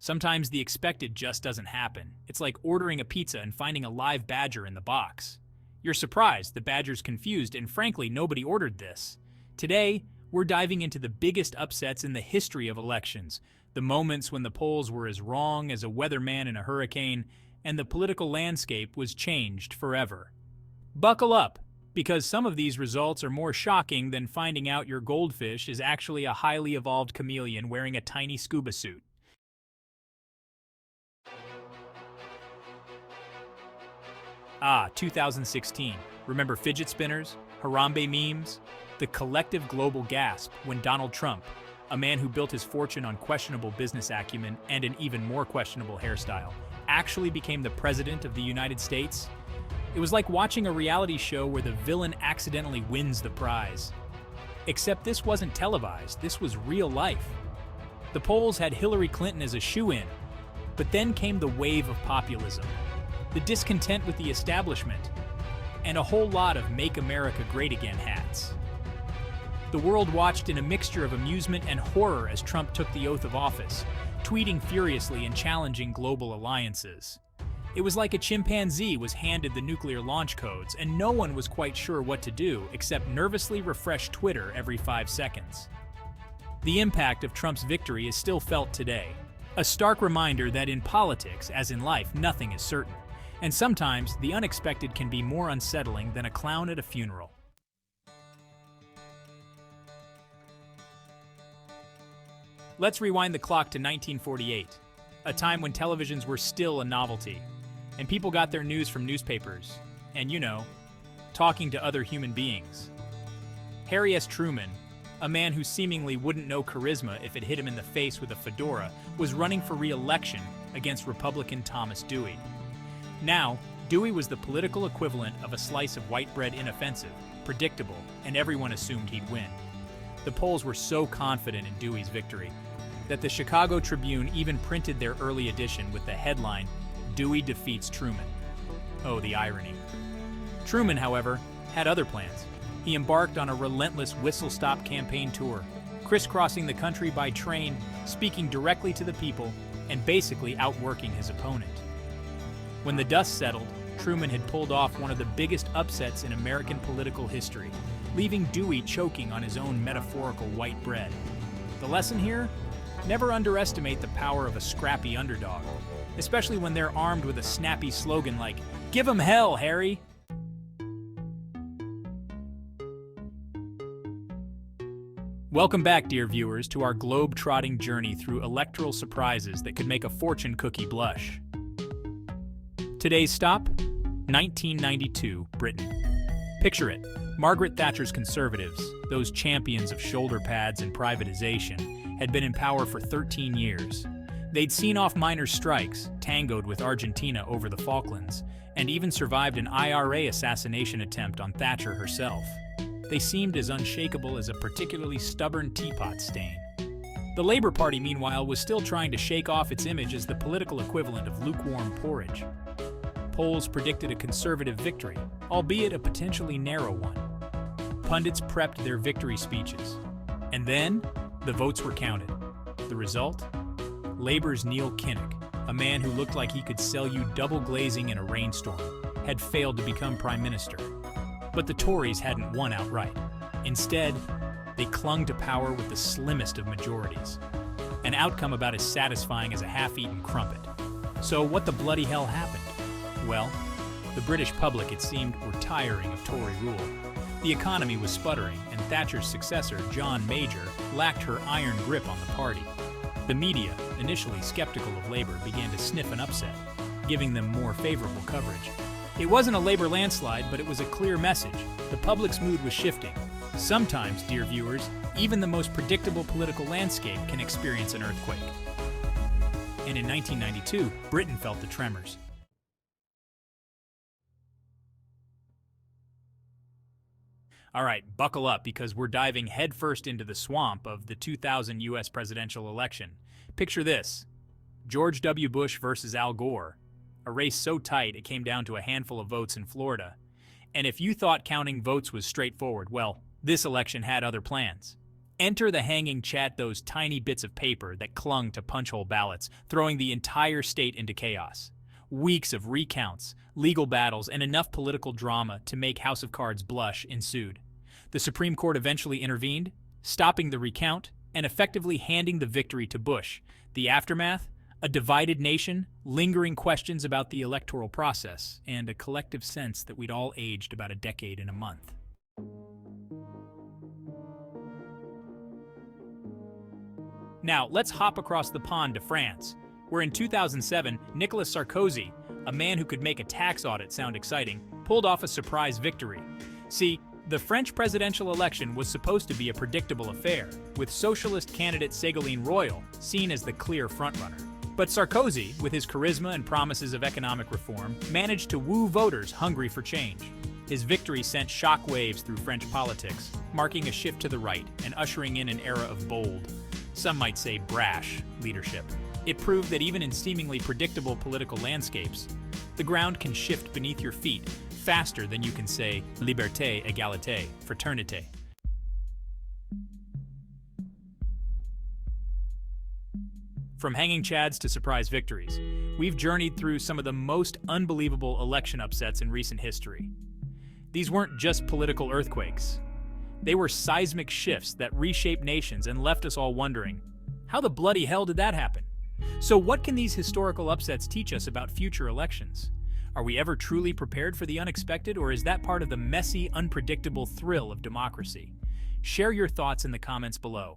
Sometimes the expected just doesn't happen. It's like ordering a pizza and finding a live badger in the box. You're surprised, the badger's confused, and frankly, nobody ordered this. Today, we're diving into the biggest upsets in the history of elections, the moments when the polls were as wrong as a weatherman in a hurricane, and the political landscape was changed forever. Buckle up, because some of these results are more shocking than finding out your goldfish is actually a highly evolved chameleon wearing a tiny scuba suit. 2016. Remember fidget spinners, Harambe memes? The collective global gasp when Donald Trump, a man who built his fortune on questionable business acumen and an even more questionable hairstyle, actually became the president of the United States. It was like watching a reality show where the villain accidentally wins the prize. Except this wasn't televised, this was real life. The polls had Hillary Clinton as a shoo-in, but then came the wave of populism, the discontent with the establishment, and a whole lot of Make America Great Again hats. The world watched in a mixture of amusement and horror as Trump took the oath of office, tweeting furiously and challenging global alliances. It was like a chimpanzee was handed the nuclear launch codes and no one was quite sure what to do except nervously refresh Twitter every 5 seconds. The impact of Trump's victory is still felt today, a stark reminder that in politics, as in life, nothing is certain. And sometimes, the unexpected can be more unsettling than a clown at a funeral. Let's rewind the clock to 1948, a time when televisions were still a novelty, and people got their news from newspapers, and talking to other human beings. Harry S. Truman, a man who seemingly wouldn't know charisma if it hit him in the face with a fedora, was running for re-election against Republican Thomas Dewey. Now, Dewey was the political equivalent of a slice of white bread, inoffensive, predictable, and everyone assumed he'd win. The polls were so confident in Dewey's victory that the Chicago Tribune even printed their early edition with the headline, "Dewey defeats Truman." Oh, the irony. Truman, however, had other plans. He embarked on a relentless whistle-stop campaign tour, crisscrossing the country by train, speaking directly to the people, and basically outworking his opponent. When the dust settled, Truman had pulled off one of the biggest upsets in American political history, leaving Dewey choking on his own metaphorical white bread. The lesson here? Never underestimate the power of a scrappy underdog, especially when they're armed with a snappy slogan like, "Give 'em hell, Harry!" Welcome back, dear viewers, to our globe-trotting journey through electoral surprises that could make a fortune cookie blush. Today's stop? 1992, Britain. Picture it. Margaret Thatcher's Conservatives, those champions of shoulder pads and privatization, had been in power for 13 years. They'd seen off minor strikes, tangoed with Argentina over the Falklands, and even survived an IRA assassination attempt on Thatcher herself. They seemed as unshakable as a particularly stubborn teapot stain. The Labour Party, meanwhile, was still trying to shake off its image as the political equivalent of lukewarm porridge. Polls predicted a Conservative victory, albeit a potentially narrow one. Pundits prepped their victory speeches. And then, the votes were counted. The result? Labour's Neil Kinnock, a man who looked like he could sell you double glazing in a rainstorm, had failed to become Prime Minister. But the Tories hadn't won outright. Instead, they clung to power with the slimmest of majorities, an outcome about as satisfying as a half-eaten crumpet. So what the bloody hell happened? Well, the British public, it seemed, were tiring of Tory rule. The economy was sputtering, and Thatcher's successor, John Major, lacked her iron grip on the party. The media, initially skeptical of Labour, began to sniff an upset, giving them more favorable coverage. It wasn't a Labour landslide, but it was a clear message. The public's mood was shifting. Sometimes, dear viewers, even the most predictable political landscape can experience an earthquake. And in 1992, Britain felt the tremors. All right, buckle up because we're diving headfirst into the swamp of the 2000 U.S. presidential election. Picture this: George W. Bush versus Al Gore, a race so tight it came down to a handful of votes in Florida. And if you thought counting votes was straightforward, well, this election had other plans. Enter the hanging chat, those tiny bits of paper that clung to punch-hole ballots, throwing the entire state into chaos. Weeks of recounts, legal battles, and enough political drama to make House of Cards blush ensued. The Supreme Court eventually intervened, stopping the recount and effectively handing the victory to Bush. The aftermath? A divided nation, lingering questions about the electoral process, and a collective sense that we'd all aged about a decade in a month. Now, let's hop across the pond to France, where in 2007, Nicolas Sarkozy, a man who could make a tax audit sound exciting, pulled off a surprise victory. See, the French presidential election was supposed to be a predictable affair, with socialist candidate Ségolène Royal seen as the clear frontrunner. But Sarkozy, with his charisma and promises of economic reform, managed to woo voters hungry for change. His victory sent shockwaves through French politics, marking a shift to the right and ushering in an era of bold, some might say brash, leadership. It proved that even in seemingly predictable political landscapes, the ground can shift beneath your feet faster than you can say liberté, égalité, fraternité. From hanging chads to surprise victories, we've journeyed through some of the most unbelievable election upsets in recent history. These weren't just political earthquakes. They were seismic shifts that reshaped nations and left us all wondering, how the bloody hell did that happen? So what can these historical upsets teach us about future elections? Are we ever truly prepared for the unexpected, or is that part of the messy, unpredictable thrill of democracy? Share your thoughts in the comments below.